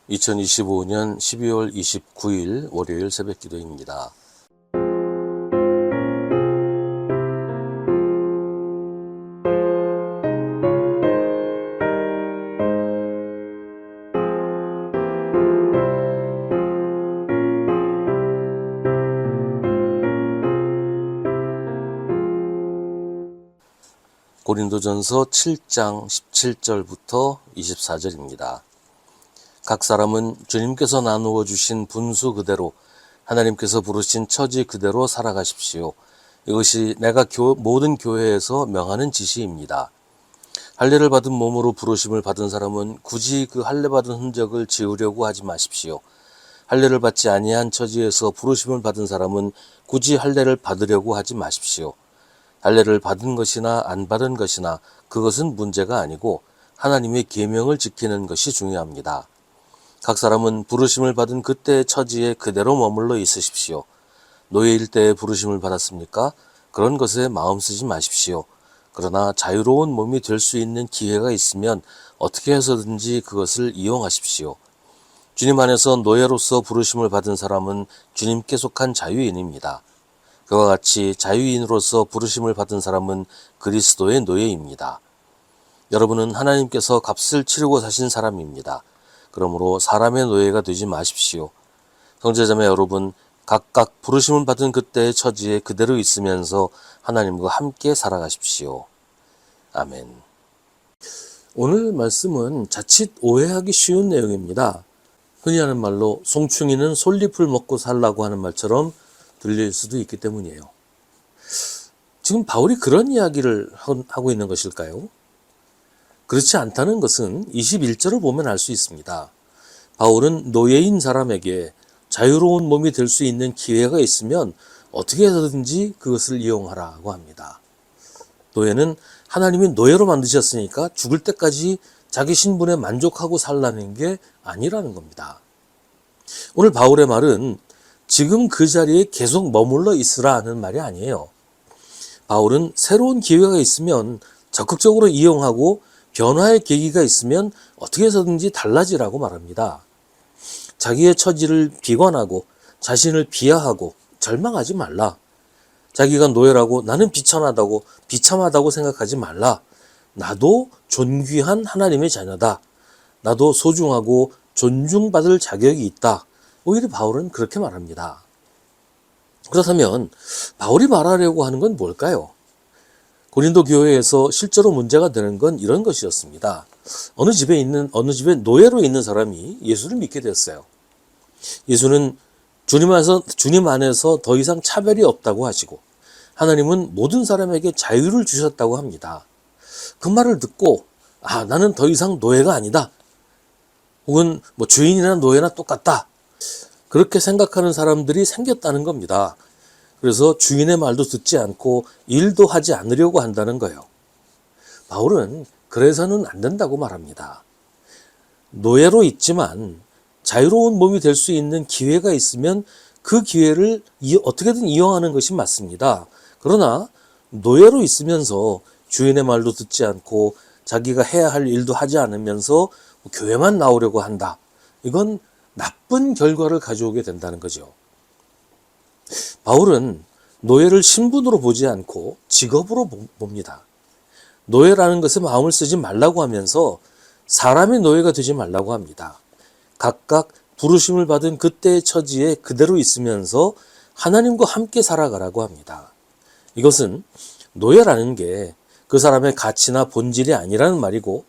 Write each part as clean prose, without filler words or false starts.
2025년 12월 29일 월요일 새벽 기도입니다. 고린도전서 7장 17절부터 24절입니다. 각 사람은 주님께서 나누어 주신 분수 그대로 하나님께서 부르신 처지 그대로 살아가십시오. 이것이 내가 모든 교회에서 명하는 지시입니다. 할례를 받은 몸으로 부르심을 받은 사람은 굳이 그 할례 받은 흔적을 지우려고 하지 마십시오. 할례를 받지 아니한 처지에서 부르심을 받은 사람은 굳이 할례를 받으려고 하지 마십시오. 할례를 받은 것이나 안 받은 것이나 그것은 문제가 아니고 하나님의 계명을 지키는 것이 중요합니다. 각 사람은 부르심을 받은 그때의 처지에 그대로 머물러 있으십시오. 노예일 때에 부르심을 받았습니까? 그런 것에 마음 쓰지 마십시오. 그러나 자유로운 몸이 될 수 있는 기회가 있으면 어떻게 해서든지 그것을 이용하십시오. 주님 안에서 노예로서 부르심을 받은 사람은 주님께 속한 자유인입니다. 그와 같이 자유인으로서 부르심을 받은 사람은 그리스도의 노예입니다. 여러분은 하나님께서 값을 치르고 사신 사람입니다. 그러므로 사람의 노예가 되지 마십시오. 형제자매 여러분, 각각 부르심을 받은 그때의 처지에 그대로 있으면서 하나님과 함께 살아가십시오. 아멘. 오늘 말씀은 자칫 오해하기 쉬운 내용입니다. 흔히 하는 말로 송충이는 솔잎을 먹고 살라고 하는 말처럼 들릴 수도 있기 때문이에요. 지금 바울이 그런 이야기를 하고 있는 것일까요? 그렇지 않다는 것은 21절을 보면 알 수 있습니다. 바울은 노예인 사람에게 자유로운 몸이 될 수 있는 기회가 있으면 어떻게 해서든지 그것을 이용하라고 합니다. 노예는 하나님이 노예로 만드셨으니까 죽을 때까지 자기 신분에 만족하고 살라는 게 아니라는 겁니다. 오늘 바울의 말은 지금 그 자리에 계속 머물러 있으라 하는 말이 아니에요. 바울은 새로운 기회가 있으면 적극적으로 이용하고 변화의 계기가 있으면 어떻게 해서든지 달라지라고 말합니다. 자기의 처지를 비관하고 자신을 비하하고 절망하지 말라. 자기가 노예라고 나는 비참하다고 생각하지 말라. 나도 존귀한 하나님의 자녀다. 나도 소중하고 존중받을 자격이 있다. 오히려 바울은 그렇게 말합니다. 그렇다면 바울이 말하려고 하는 건 뭘까요? 고린도 교회에서 실제로 문제가 되는 건 이런 것이었습니다. 어느 집에 노예로 있는 사람이 예수를 믿게 됐어요. 예수는 주님 안에서 더 이상 차별이 없다고 하시고 하나님은 모든 사람에게 자유를 주셨다고 합니다. 그 말을 듣고 나는 더 이상 노예가 아니다. 혹은 주인이나 노예나 똑같다. 그렇게 생각하는 사람들이 생겼다는 겁니다. 그래서 주인의 말도 듣지 않고 일도 하지 않으려고 한다는 거예요. 바울은 그래서는 안 된다고 말합니다. 노예로 있지만 자유로운 몸이 될 수 있는 기회가 있으면 그 기회를 어떻게든 이용하는 것이 맞습니다. 그러나 노예로 있으면서 주인의 말도 듣지 않고 자기가 해야 할 일도 하지 않으면서 교회만 나오려고 한다. 이건 나쁜 결과를 가져오게 된다는 거죠. 바울은 노예를 신분으로 보지 않고 직업으로 봅니다. 노예라는 것에 마음을 쓰지 말라고 하면서 사람의 노예가 되지 말라고 합니다. 각각 부르심을 받은 그때의 처지에 그대로 있으면서 하나님과 함께 살아가라고 합니다. 이것은 노예라는 게 그 사람의 가치나 본질이 아니라는 말이고,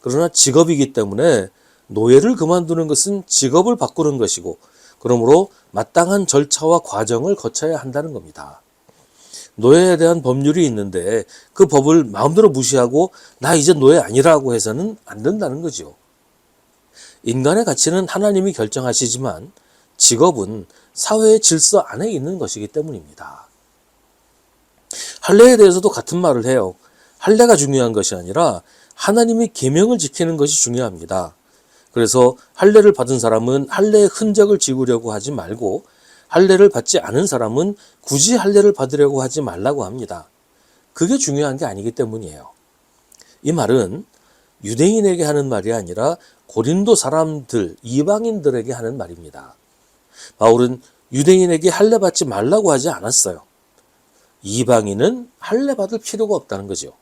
그러나 직업이기 때문에 노예를 그만두는 것은 직업을 바꾸는 것이고, 그러므로 마땅한 절차와 과정을 거쳐야 한다는 겁니다. 노예에 대한 법률이 있는데 그 법을 마음대로 무시하고 나 이제 노예 아니라고 해서는 안 된다는 거죠. 인간의 가치는 하나님이 결정하시지만 직업은 사회의 질서 안에 있는 것이기 때문입니다. 할례에 대해서도 같은 말을 해요. 할례가 중요한 것이 아니라 하나님의 계명을 지키는 것이 중요합니다. 그래서 할례를 받은 사람은 할례의 흔적을 지우려고 하지 말고 할례를 받지 않은 사람은 굳이 할례를 받으려고 하지 말라고 합니다. 그게 중요한 게 아니기 때문이에요. 이 말은 유대인에게 하는 말이 아니라 고린도 사람들, 이방인들에게 하는 말입니다. 바울은 유대인에게 할례 받지 말라고 하지 않았어요. 이방인은 할례 받을 필요가 없다는 거죠.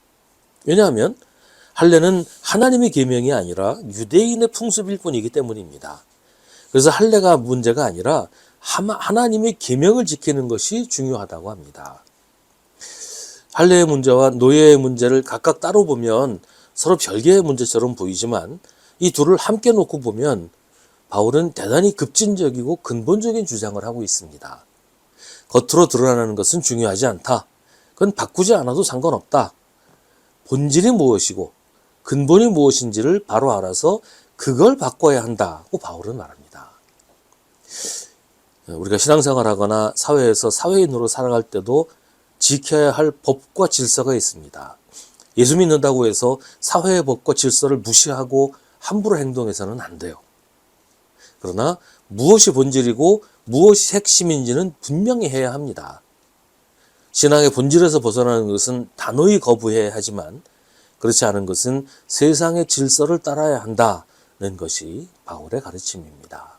왜냐하면 할례는 하나님의 계명이 아니라 유대인의 풍습일 뿐이기 때문입니다. 그래서 할례가 문제가 아니라 하나님의 계명을 지키는 것이 중요하다고 합니다. 할례의 문제와 노예의 문제를 각각 따로 보면 서로 별개의 문제처럼 보이지만 이 둘을 함께 놓고 보면 바울은 대단히 급진적이고 근본적인 주장을 하고 있습니다. 겉으로 드러나는 것은 중요하지 않다. 그건 바꾸지 않아도 상관없다. 본질이 무엇이고 근본이 무엇인지를 바로 알아서 그걸 바꿔야 한다고 바울은 말합니다. 우리가 신앙생활하거나 사회에서 사회인으로 살아갈 때도 지켜야 할 법과 질서가 있습니다. 예수 믿는다고 해서 사회의 법과 질서를 무시하고 함부로 행동해서는 안 돼요. 그러나 무엇이 본질이고 무엇이 핵심인지는 분명히 해야 합니다. 신앙의 본질에서 벗어나는 것은 단호히 거부해야 하지만 그렇지 않은 것은 세상의 질서를 따라야 한다는 것이 바울의 가르침입니다.